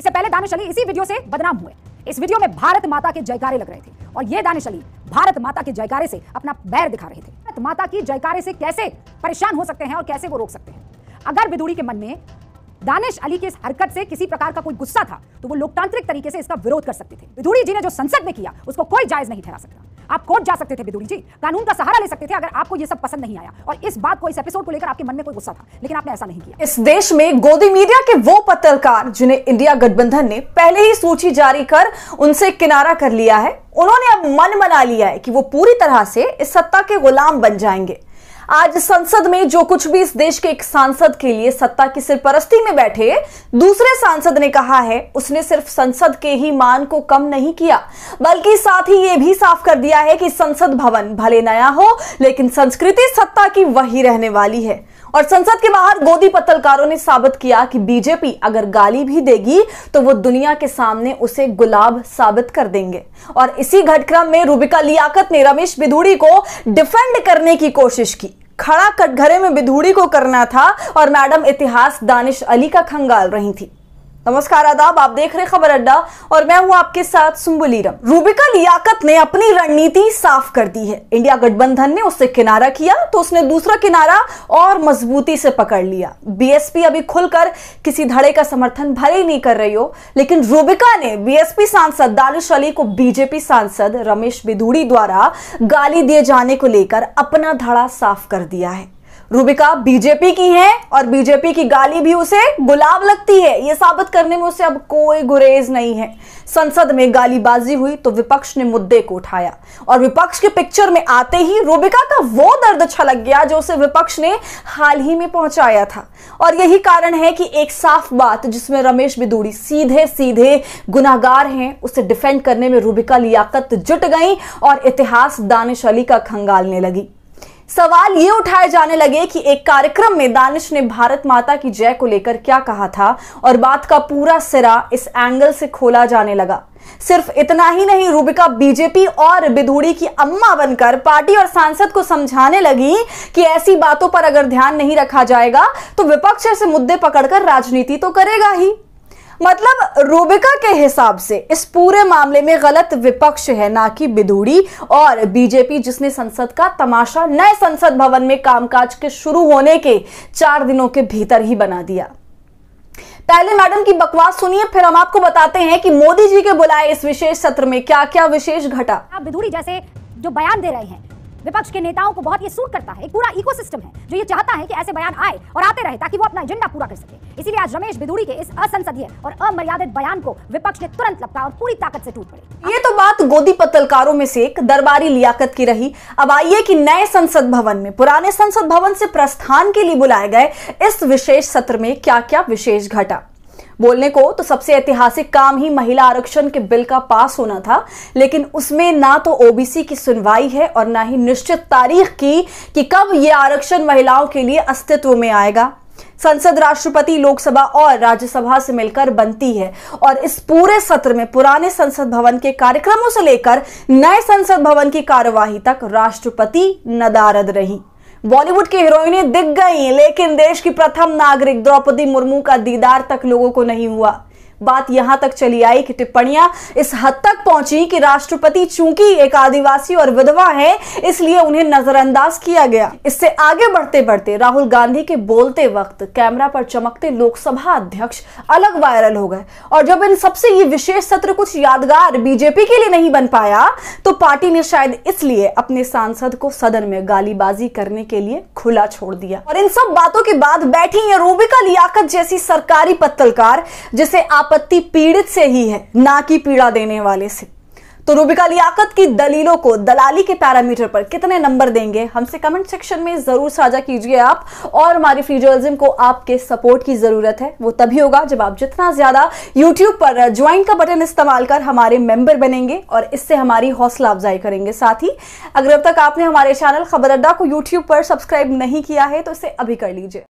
इससे पहले दानिश अली इसी वीडियो से बदनाम हुए। इस वीडियो में भारत माता के जयकारे लग रहे थे और ये दानिश अली भारत माता के जयकारे से अपना बैर दिखा रहे थे। भारत माता की जयकारे से कैसे परेशान हो सकते हैं और कैसे वो रोक सकते हैं। अगर बिदुड़ी के मन में दानिश अली की इस हरकत से किसी प्रकार का कोई गुस्सा था तो वो लोकतांत्रिक तरीके से इसका विरोध कर सकते थे। बिदुड़ी जी ने जो संसद में किया उसको कोई जायज नहीं ठहरा सकता। आप कोर्ट जा सकते थे बिदुड़ी जी, कानून का सहारा ले सकते थे अगर आपको ये सब पसंद नहीं आया और इस बात को, इस एपिसोड को लेकर आपके मन में कोई गुस्सा था, लेकिन आपने ऐसा नहीं किया। इस देश में गोदी मीडिया के वो पत्रकार जिन्हें इंडिया गठबंधन ने पहले ही सूची जारी कर उनसे किनारा कर लिया है, उन्होंने अब मन बना लिया है कि वो पूरी तरह से इस सत्ता के गुलाम बन जाएंगे। आज संसद में जो कुछ भी इस देश के एक सांसद के लिए सत्ता की सरपरस्ती में बैठे दूसरे सांसद ने कहा है, उसने सिर्फ संसद के ही मान को कम नहीं किया बल्कि साथ ही यह भी साफ कर दिया है कि संसद भवन भले नया हो लेकिन संस्कृति सत्ता की वही रहने वाली है। और संसद के बाहर गोदी पत्रकारों ने साबित किया कि बीजेपी अगर गाली भी देगी तो वो दुनिया के सामने उसे गुलाब साबित कर देंगे। और इसी घटक्रम में रूबिका लियाकत ने रमेश बिधूड़ी को डिफेंड करने की कोशिश की। खड़ा कटघरे में बिधूड़ी को करना था और मैडम इतिहास दानिश अली का खंगाल रही थी। नमस्कार, आदाब, आप देख रहे खबर अड्डा और मैं हूं आपके साथ सुम्बुलीरम। रूबिका लियाकत ने अपनी रणनीति साफ कर दी है। इंडिया गठबंधन ने उससे किनारा किया तो उसने दूसरा किनारा और मजबूती से पकड़ लिया। बीएसपी अभी खुलकर किसी धड़े का समर्थन भले ही नहीं कर रही हो, लेकिन रूबिका ने बीएसपी सांसद दानिश अली को बीजेपी सांसद रमेश बिधूड़ी द्वारा गाली दिए जाने को लेकर अपना धड़ा साफ कर दिया है। रूबिका बीजेपी की है और बीजेपी की गाली भी उसे गुलाब लगती है, यह साबित करने में उसे अब कोई गुरेज नहीं है। संसद में गालीबाजी हुई तो विपक्ष ने मुद्दे को उठाया और विपक्ष के पिक्चर में आते ही रूबिका का वो दर्द छलक गया जो उसे विपक्ष ने हाल ही में पहुंचाया था। और यही कारण है कि एक साफ बात जिसमें रमेश बिधूड़ी सीधे सीधे गुनाहगार हैं, उसे डिफेंड करने में रूबिका लियाकत जुट गई और इतिहास दानिश अली का खंगालने लगी। सवाल ये उठाए जाने लगे कि एक कार्यक्रम में दानिश ने भारत माता की जय को लेकर क्या कहा था और बात का पूरा सिरा इस एंगल से खोला जाने लगा। सिर्फ इतना ही नहीं, रूबिका बीजेपी और बिधूड़ी की अम्मा बनकर पार्टी और सांसद को समझाने लगी कि ऐसी बातों पर अगर ध्यान नहीं रखा जाएगा तो विपक्ष ऐसे मुद्दे पकड़कर राजनीति तो करेगा ही। मतलब रूबिका के हिसाब से इस पूरे मामले में गलत विपक्ष है, ना कि बिधूड़ी और बीजेपी, जिसने संसद का तमाशा नए संसद भवन में कामकाज के शुरू होने के 4 दिनों के भीतर ही बना दिया। पहले मैडम की बकवास सुनिए, फिर हम आपको बताते हैं कि मोदी जी के बुलाए इस विशेष सत्र में क्या क्या विशेष घटा। आप बिधूड़ी जैसे जो बयान दे रहे हैं, विपक्ष के नेताओं को बहुत ये सूट करता है। एक पूरा इकोसिस्टम है जो ये चाहता है कि ऐसे बयान आए और आते रहे ताकि वो अपना एजेंडा पूरा कर सके। इसीलिए आज रमेश बिधूड़ी के इस असंसदीय और अमर्यादित बयान को विपक्ष ने तुरंत लपका और पूरी ताकत से टूट पड़े। ये तो बात गोदी पत्रकारों में से एक दरबारी लियाकत की रही। अब आइए कि नए संसद भवन में पुराने संसद भवन से प्रस्थान के लिए बुलाए गए इस विशेष सत्र में क्या क्या विशेष घटा। बोलने को तो सबसे ऐतिहासिक काम ही महिला आरक्षण के बिल का पास होना था, लेकिन उसमें ना तो ओबीसी की सुनवाई है और ना ही निश्चित तारीख की कि कब यह आरक्षण महिलाओं के लिए अस्तित्व में आएगा। संसद राष्ट्रपति, लोकसभा और राज्यसभा से मिलकर बनती है और इस पूरे सत्र में पुराने संसद भवन के कार्यक्रमों से लेकर नए संसद भवन की कार्यवाही तक राष्ट्रपति नदारद रही। बॉलीवुड की हीरोइनें दिख गई, लेकिन देश की प्रथम नागरिक द्रौपदी मुर्मू का दीदार तक लोगों को नहीं हुआ। बात यहां तक चली आई कि टिप्पणियां इस हद तक पहुंची कि राष्ट्रपति चूंकि एक आदिवासी और विधवा है इसलिए उन्हें नजरअंदाज किया गया। इससे आगे बढ़ते बढ़ते राहुल गांधी के बोलते वक्त कैमरा पर चमकते लोकसभा अध्यक्ष अलग वायरल हो गए। और जब इन सबसे ये विशेष सत्र कुछ यादगार बीजेपी के लिए नहीं बन पाया तो पार्टी ने शायद इसलिए अपने सांसद को सदन में गालीबाजी करने के लिए खुला छोड़ दिया। और इन सब बातों के बाद बैठी है रूबिका लियाकत जैसी सरकारी पत्रकार जिसे आपत्ति पीड़ित से ही है, ना कि पीड़ा देने वाले से। तो रूबिका लियाकत की दलीलों को दलाली के पैरामीटर पर कितने नंबर देंगे, हमसे कमेंट सेक्शन में जरूर साझा कीजिए आप। और हमारी फ्री जर्नलिज्म को आपके सपोर्ट की जरूरत है। वो तभी होगा जब आप जितना ज्यादा यूट्यूब पर ज्वाइन का बटन इस्तेमाल कर हमारे मेंबर बनेंगे और इससे हमारी हौसला अफजाई करेंगे। साथ ही अगर अब तक आपने हमारे चैनल खबर अड्डा को यूट्यूब पर सब्सक्राइब नहीं किया है तो इसे अभी कर लीजिए।